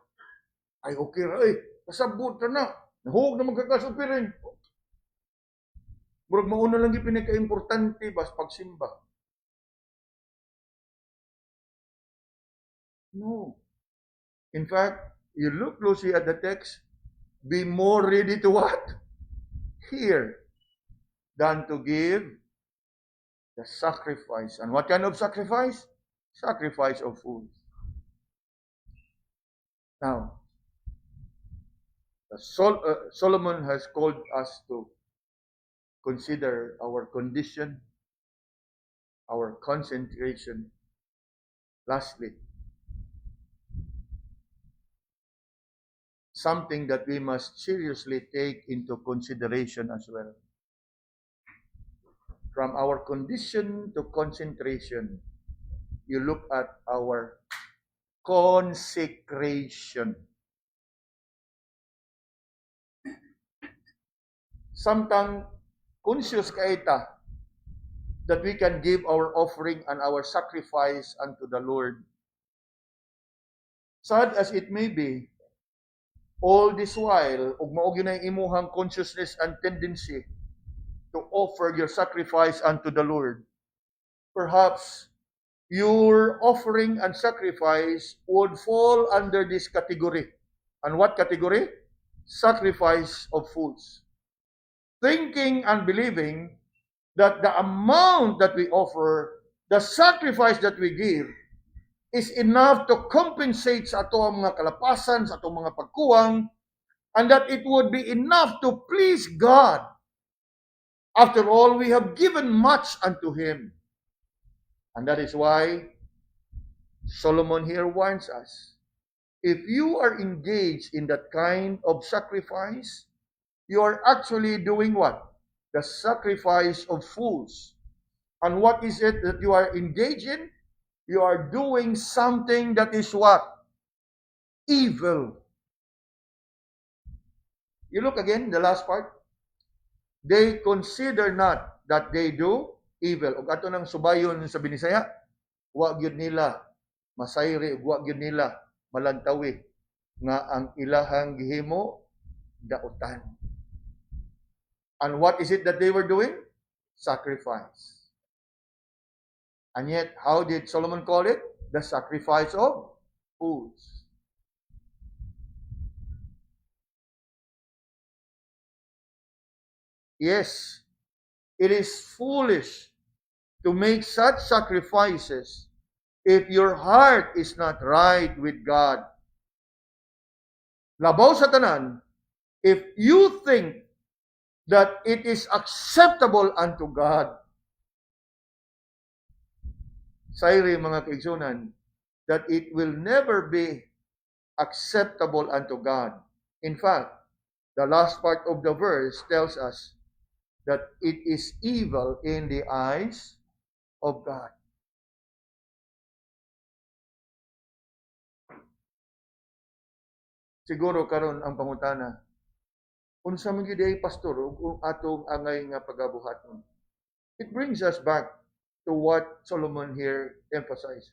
A: Ay okay ra kasabot na. Nahug na magkakasupirin. Murag mauna lang yung pinaka-importante bas pagsimba. No. In fact, you look closely at the text, be more ready to what? Hear than to give the sacrifice. And what kind of sacrifice? Sacrifice of food. Now, Solomon has called us to consider our condition, our concentration. Lastly, something that we must seriously take into consideration as well. From our condition to concentration, you look at our consecration. Samtang conscious kaita that we can give our offering and our sacrifice unto the Lord. Sad as it may be, all this while, ug mao gyud ang imuhang consciousness and tendency to offer your sacrifice unto the Lord. Perhaps your offering and sacrifice would fall under this category. And what category? Sacrifice of foods. Thinking and believing that the amount that we offer, the sacrifice that we give, is enough to compensate sa ato ang mga kalapasan, sa ato mga pagkuwang, and that it would be enough to please God. After all, we have given much unto Him. And that is why Solomon here warns us, if you are engaged in that kind of sacrifice, you are actually doing what? The sacrifice of fools. And what is it that you are engaged in? You are doing something that is what? Evil. You look again, the last part. They consider not that they do evil. Ug ato nang subayon sa Binisaya, wa gyud nila masayri ug wa gyud nila malantawi nga ang ilahang gihimo dautan. And what is it that they were doing? Sacrifice. And yet, how did Solomon call it? The sacrifice of fools. Yes, it is foolish to make such sacrifices if your heart is not right with God. Labaw sa tanan, if you think that it is acceptable unto God. Sayri mga kaigsunan, that it will never be acceptable unto God. In fact, the last part of the verse tells us that it is evil in the eyes of God. Siguro karon ang pangutana, unsa man gyud ay pastor ug atong angay nga pagabuhaton. It brings us back to what Solomon here emphasized.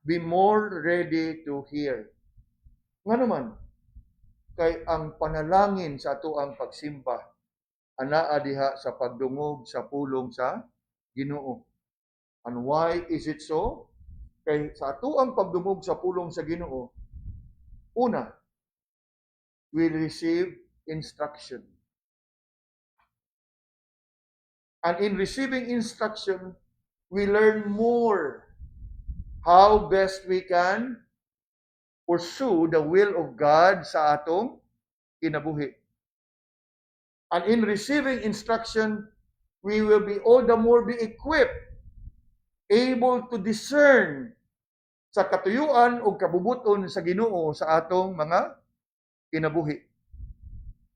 A: Be more ready to hear. Nga naman, kay ang panalangin sa ato ang pagsimba, anaa diha sa pagdungog sa pulong sa Ginoo. And why is it so? Kay sa ato ang pagdungog sa pulong sa Ginoo, una, we receive instruction. And in receiving instruction, we learn more how best we can pursue the will of God sa atong kinabuhi. And in receiving instruction, we will be all the more be equipped, able to discern sa katuyuan o kabubuton sa Ginoo sa atong mga kinabuhi.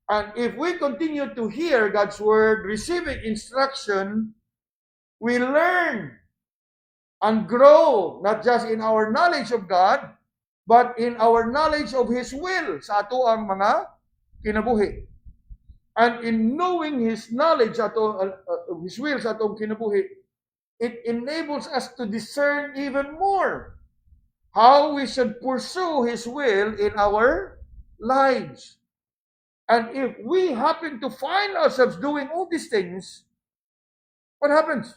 A: And if we continue to hear God's word, receiving instruction, we learn and grow not just in our knowledge of God, but in our knowledge of His will sa ato ang mga kinabuhi. And in knowing His knowledge His will sa atong kinabuhi, it enables us to discern even more how we should pursue His will in our lives. And if we happen to find ourselves doing all these things, what happens?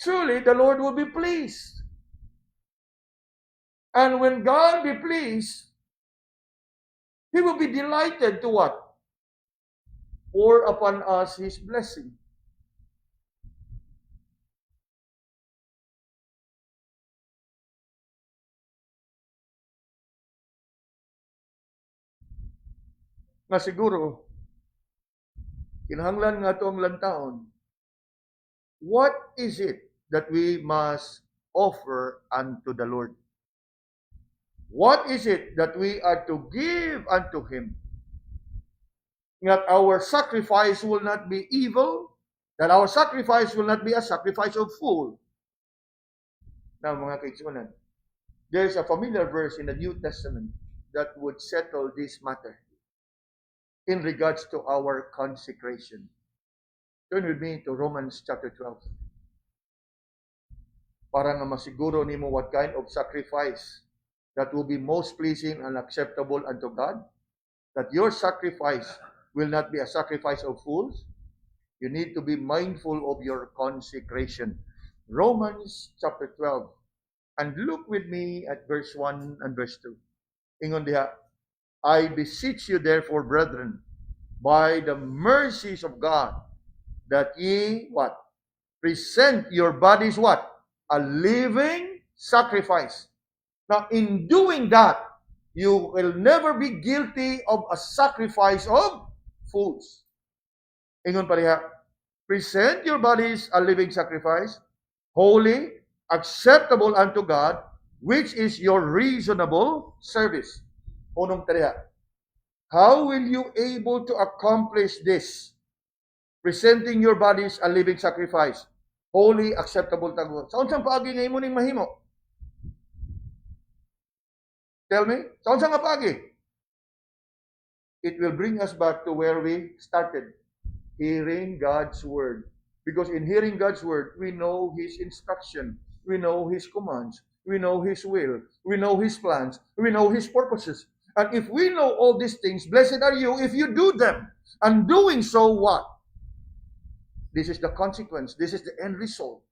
A: Truly, the Lord will be pleased. And when God be pleased, He will be delighted to what? Pour upon us His blessing. Nga siguro, kinahanglan nga ito ang lantaon, what is it that we must offer unto the Lord? What is it that we are to give unto Him? That our sacrifice will not be evil, that our sacrifice will not be a sacrifice of fool. Now, mga kaigsunan, there's a familiar verse in the New Testament that would settle this matter in regards to our consecration. Turn with me to Romans chapter 12. Para nga masiguro nimo what kind of sacrifice that will be most pleasing and acceptable unto God, that your sacrifice will not be a sacrifice of fools. You need to be mindful of your consecration. Romans chapter 12. And look with me at verse 1 and verse 2. Ingon diha, I beseech you therefore, brethren, by the mercies of God, that ye, what? Present your bodies, what? A living sacrifice. Now, in doing that, you will never be guilty of a sacrifice of fools. Ingon pa diha, present your bodies a living sacrifice, holy, acceptable unto God, which is your reasonable service. Unong tariha, how will you able to accomplish this? Presenting your bodies a living sacrifice, holy, acceptable to God. Sa unsang paagi nga imo ning mahimo? Tell me, sa unsang paagi? It will bring us back to where we started, hearing God's word. Because in hearing God's word, we know His instruction, we know His commands, we know His will, we know His plans, we know His purposes. And if we know all these things, blessed are you if you do them. And doing so, what? This is the consequence, this is the end result.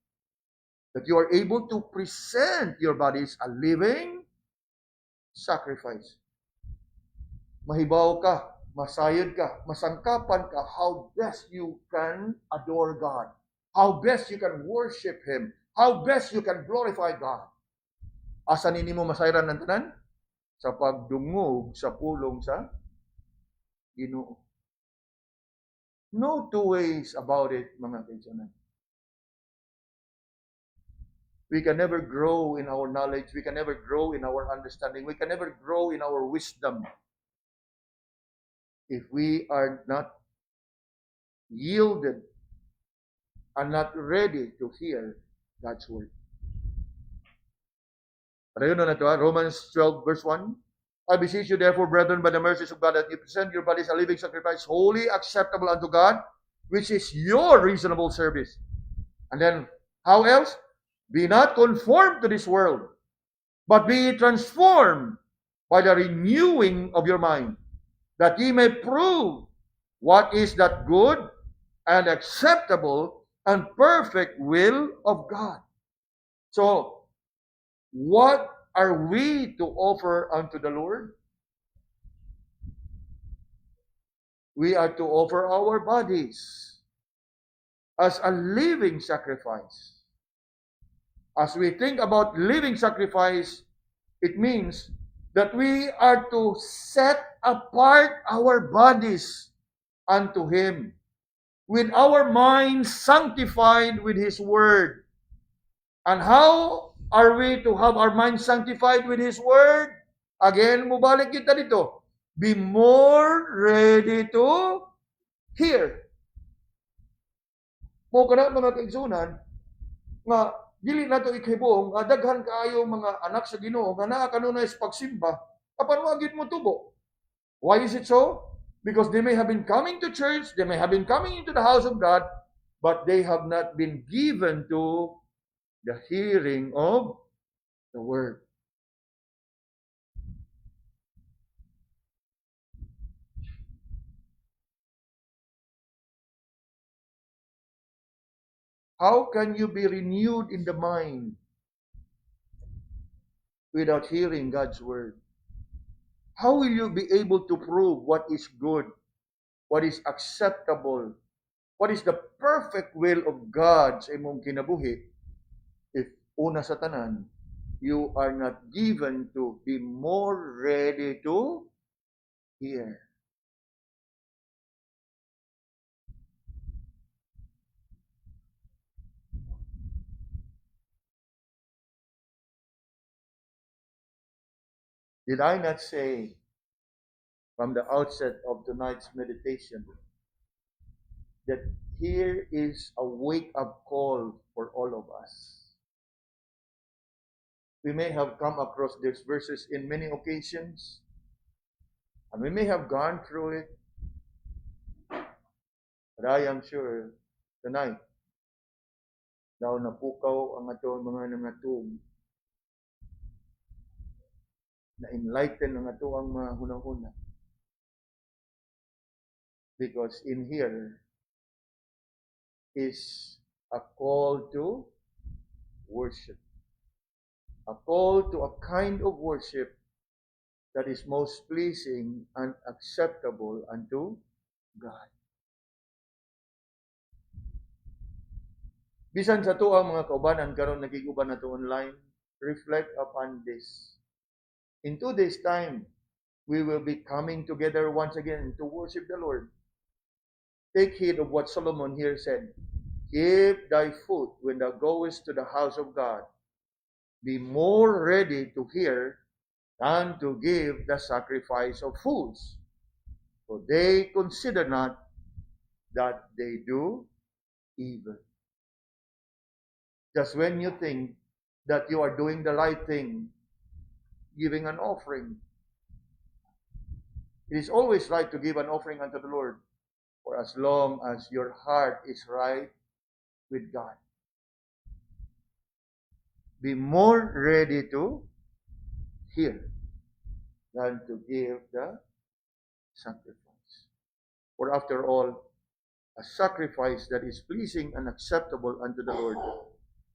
A: That you are able to present your bodies a living sacrifice. Mahibaw ka, masayod ka, masangkapan ka, how best you can adore God. How best you can worship Him. How best you can glorify God. Asa nini mo masayran ng tanan? Sa pagdungog sa pulong sa Ginoo. No two ways about it, mga kaibigan. We can never grow in our knowledge. We can never grow in our understanding. We can never grow in our wisdom if we are not yielded and not ready to hear God's word. Ano yun na ito? Romans 12 verse 1. I beseech you therefore, brethren, by the mercies of God, that you present your bodies a living sacrifice, holy, acceptable unto God, which is your reasonable service. And then, how else? Be not conformed to this world, but be transformed by the renewing of your mind, that ye may prove what is that good and acceptable and perfect will of God. So, what are we to offer unto the Lord? We are to offer our bodies as a living sacrifice. As we think about living sacrifice, it means that we are to set apart our bodies unto Him, with our minds sanctified with His Word. And how are we to have our minds sanctified with His Word? Again, mubalik kita dito. Be more ready to hear. Mo kana mga kaigsunan nga dili nato ikahibong nga daghan kaayo mga anak sa Ginoo nga naa kanunay sa pagsimba apan wa gyud mo tubo. Why is it so? Because they may have been coming to church, they may have been coming into the house of God, but they have not been given to the hearing of the word. How can you be renewed in the mind without hearing God's word? How will you be able to prove what is good, what is acceptable, what is the perfect will of God sa imong kinabuhi if una sa tanan, you are not given to be more ready to hear? Did I not say from the outset of tonight's meditation that here is a wake-up call for all of us? We may have come across these verses in many occasions, and we may have gone through it, but I am sure tonight, daw napukaw ang ato mga nangatong, na-enlighten ang ato ang mga hunang-huna. Because in here is a call to worship. A call to a kind of worship that is most pleasing and acceptable unto God. Bisan sa to ang mga kaubanan karon nagiguban nato online, reflect upon this. In 2 days' time, we will be coming together once again to worship the Lord. Take heed of what Solomon here said. Keep thy foot when thou goest to the house of God. Be more ready to hear than to give the sacrifice of fools. For they consider not that they do evil. Just when you think that you are doing the right thing, giving an offering. It is always right to give an offering unto the Lord for as long as your heart is right with God. Be more ready to hear than to give the sacrifice. For after all, a sacrifice that is pleasing and acceptable unto the Lord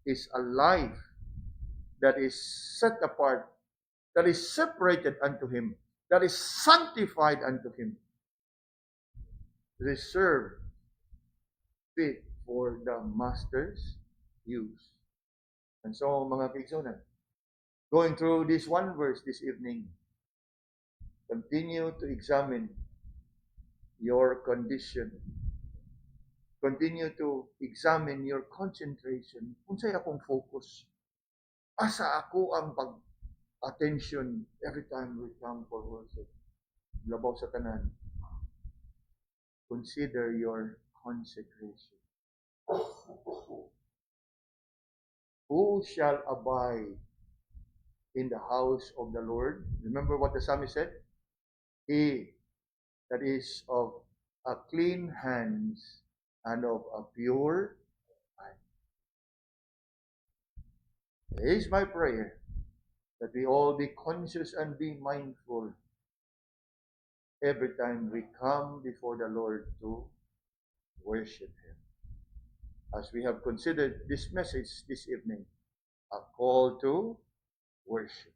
A: is a life that is set apart, that is separated unto Him, that is sanctified unto Him. reserved, fit for the master's use. And so, mga kaigsunan, going through this one verse this evening, continue to examine your condition. Continue to examine your concentration. Unsay akong focus? Asa ako ang pag-attention every time we come for worship? Labaw sa tanan. Consider your consecration. Who shall abide in the house of the Lord? Remember what the psalmist said? He that is of a clean hands and of a pure heart. It is my prayer that we all be conscious and be mindful every time we come before the Lord to worship Him. As we have considered this message this evening, a call to worship.